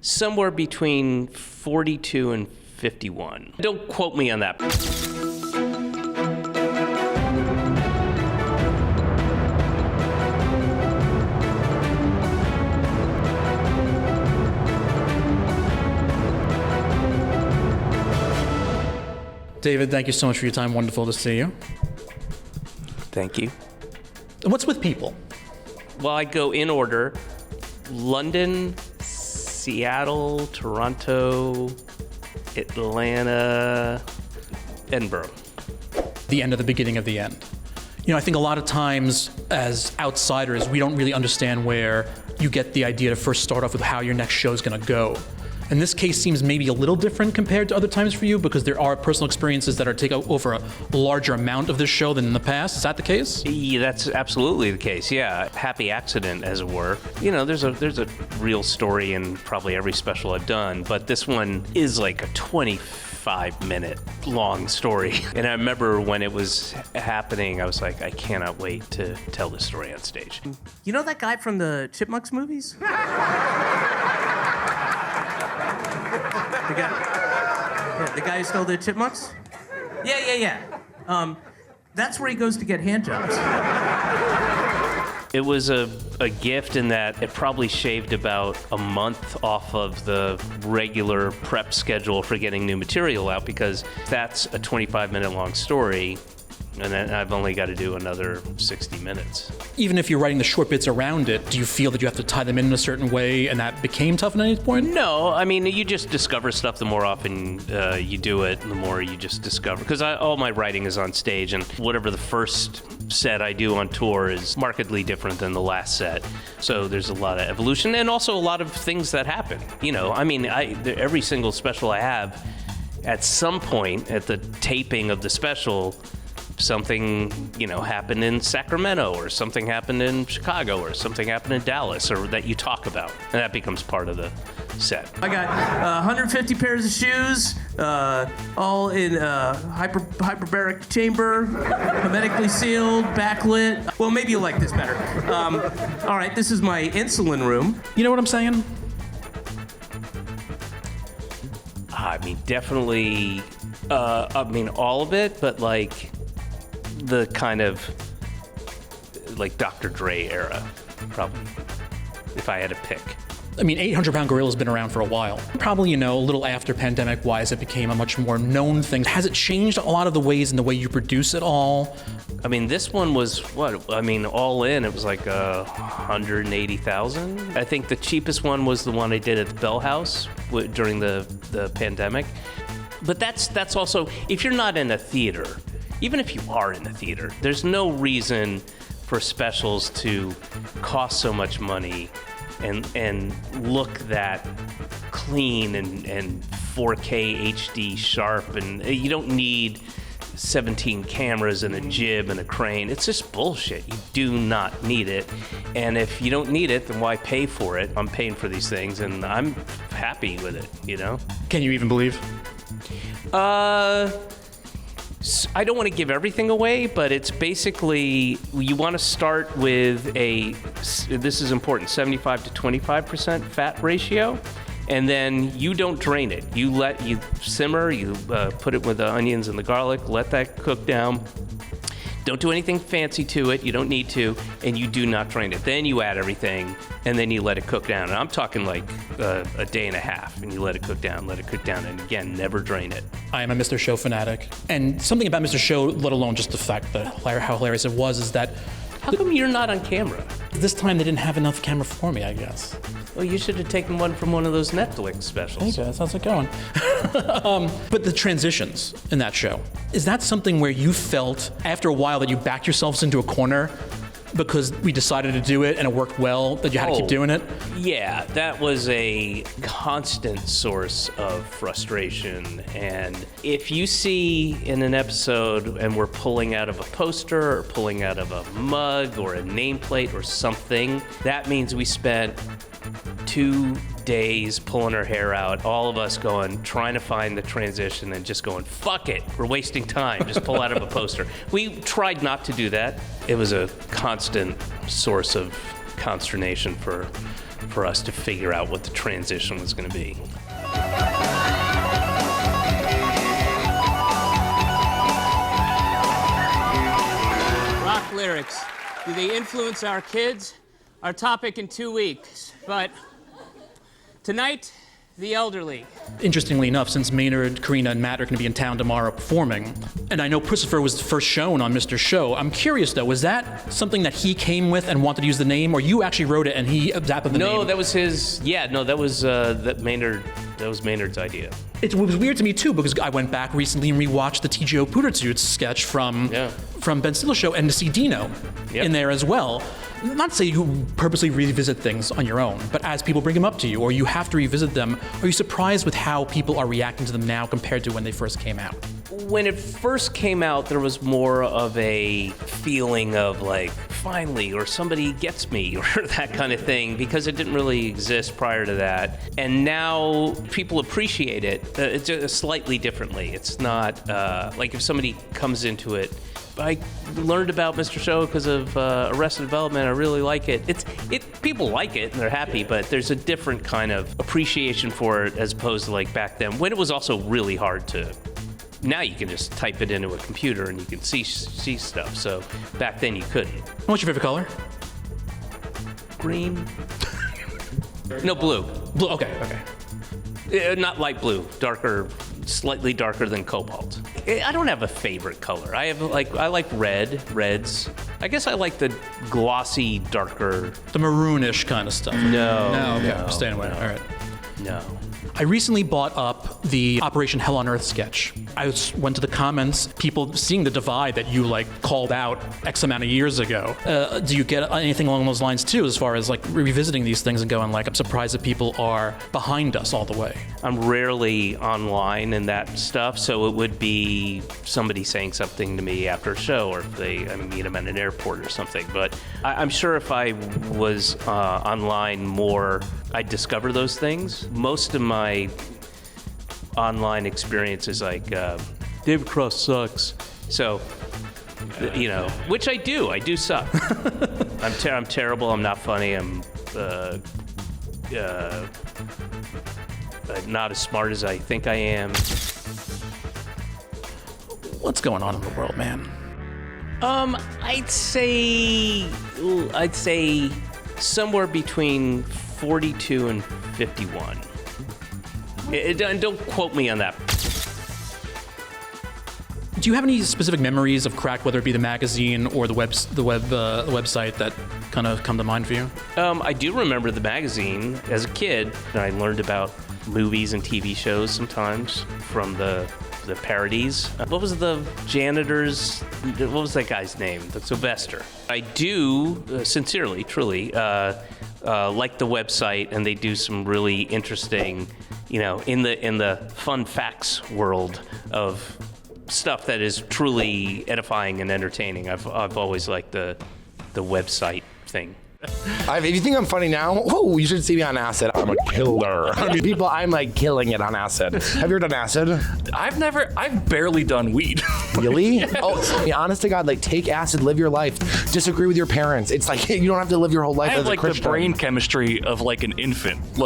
Somewhere between 42 and 51. Don't quote me on that. David, thank you so much for your time. Wonderful to see you. Thank you. And what's with people? Well, I go in order. London, Seattle, Toronto, Atlanta, Edinburgh. The end of the beginning of the end. You know, I think a lot of times as outsiders, we don't really understand where you get the idea to first start off with how your next show is going to go. And this case seems maybe a little different compared to other times for you because there are personal experiences that are taking over a larger amount of this show than in the past. Is that the case? Yeah, that's absolutely the case. Yeah, happy accident, as it were. You know, there's a real story in probably every special I've done, but this one is like a 25-minute long story. And I remember when it was happening, I was like, I cannot wait to tell this story on stage. You know that guy from the Chipmunks movies? The guy who stole the chipmunks? Yeah. That's where he goes to get hand jobs. It was a gift in that it probably shaved about a month off of the regular prep schedule for getting new material out, because that's a 25-minute long story, and then I've only got to do another 60 minutes. Even if you're writing the short bits around it, do you feel that you have to tie them in a certain way and that became tough at any point? No, I mean, you just discover stuff the more often you do it, the more you just discover. Because all my writing is on stage, and whatever the first set I do on tour is markedly different than the last set. So there's a lot of evolution and also a lot of things that happen. You know, I mean, every single special I have, at some point at the taping of the special, something, you know, happened in Sacramento, or something happened in Chicago, or something happened in Dallas, or that you talk about, and that becomes part of the set. I got 150 pairs of shoes, all in hyperbaric chamber, hermetically sealed, backlit. Well, maybe you'll like this better. All right, this is my insulin room. You know what I'm saying? I mean, definitely, all of it, but like, the kind of like Dr. Dre era, probably, if I had to pick. I mean, 800-pound Gorilla's been around for a while. Probably, you know, a little after pandemic-wise, it became a much more known thing. Has it changed a lot of the ways in the way you produce it all? I mean, this one was all in, it was like 180,000. I think the cheapest one was the one I did at the Bell House during the pandemic. But that's also, if you're not in a theater, even if you are in the theater, there's no reason for specials to cost so much money and look that clean and 4K HD sharp, and you don't need 17 cameras and a jib and a crane. It's just bullshit. You do not need it. And if you don't need it, then why pay for it? I'm paying for these things, and I'm happy with it, you know? Can you even believe? I don't want to give everything away, but it's basically, you want to start with this is important, 75 to 25% fat ratio, and then you don't drain it. You simmer, you put it with the onions and the garlic, let that cook down. Don't do anything fancy to it, you don't need to, and you do not drain it. Then you add everything, and then you let it cook down. And I'm talking like a day and a half, and you let it cook down, and again, never drain it. I am a Mr. Show fanatic, and something about Mr. Show, let alone just the fact that how hilarious it was, is that... How come you're not on camera? This time they didn't have enough camera for me, I guess. Well, you should have taken one from one of those Netflix specials. Thank you, that sounds like going. But the transitions in that show, is that something where you felt after a while that you backed yourselves into a corner because we decided to do it and it worked well, that you had to keep doing it? Yeah, that was a constant source of frustration. And if you see in an episode and we're pulling out of a poster or pulling out of a mug or a nameplate or something, that means we spent 2 days pulling our hair out, all of us trying to find the transition and just going, fuck it, we're wasting time, just pull out of a poster. We tried not to do that. It was a constant source of consternation for for us to figure out what the transition was going to be. Rock lyrics. Do they influence our kids? Our topic in 2 weeks. But tonight, the elderly. Interestingly enough, since Maynard, Karina, and Matt are going to be in town tomorrow performing, and I know Christopher was first shown on Mr. Show, I'm curious though, was that something that he came with and wanted to use the name, or you actually wrote it and he adapted the name? No, that was his. Yeah, no, that was Maynard. That was Maynard's idea. It was weird to me too, because I went back recently and rewatched the TGO Pootertoots sketch from Ben Stiller's show, and to see Dino in there as well. Not to say you purposely revisit things on your own, but as people bring them up to you, or you have to revisit them, are you surprised with how people are reacting to them now compared to when they first came out? When it first came out, there was more of a feeling of like, finally, or somebody gets me, or that kind of thing, because it didn't really exist prior to that. And now people appreciate it just slightly differently. It's not like if somebody comes into it, I learned about Mr. Show because of Arrested Development. I really like it. People like it and they're happy, but there's a different kind of appreciation for it as opposed to like back then when it was also really hard to. Now you can just type it into a computer and you can see stuff. So back then you couldn't. What's your favorite color? Green. No, blue. Blue. Okay. Not light blue. Darker. Slightly darker than cobalt. I don't have a favorite color. I like reds. I guess I like the glossy, darker. The maroonish kind of stuff. No. Okay. No, Staying away. no. All right. No. I recently bought up the Operation Hell on Earth sketch. I went to the comments, people seeing the divide that you like called out X amount of years ago. Do you get anything along those lines too, as far as like revisiting these things and going like, I'm surprised that people are behind us all the way? I'm rarely online and that stuff, so it would be somebody saying something to me after a show, or if I meet them at an airport or something. But I'm sure if I was online more, I'd discover those things. Most of my online experience is like, David Cross sucks. So, which I do suck. I'm terrible, I'm not funny, I'm not as smart as I think I am. What's going on in the world, man? I'd say somewhere between 42 and 51. Don't quote me on that. Do you have any specific memories of Cracked, whether it be the magazine or the website that kind of come to mind for you? I do remember the magazine as a kid. I learned about movies and TV shows sometimes from the parodies. What was the janitor's? What was that guy's name? Sylvester. I do sincerely, truly like the website, and they do some really interesting, in the fun facts world of stuff that is truly edifying and entertaining. I've always liked the website thing. If you think I'm funny now, you should see me on acid. I'm a killer. I'm like killing it on acid. Have you ever done acid? I've barely done weed. Really? Honest to God, like take acid, live your life. Disagree with your parents. It's like you don't have to live your whole life I have as a like the Christian. brain chemistry of like an infant.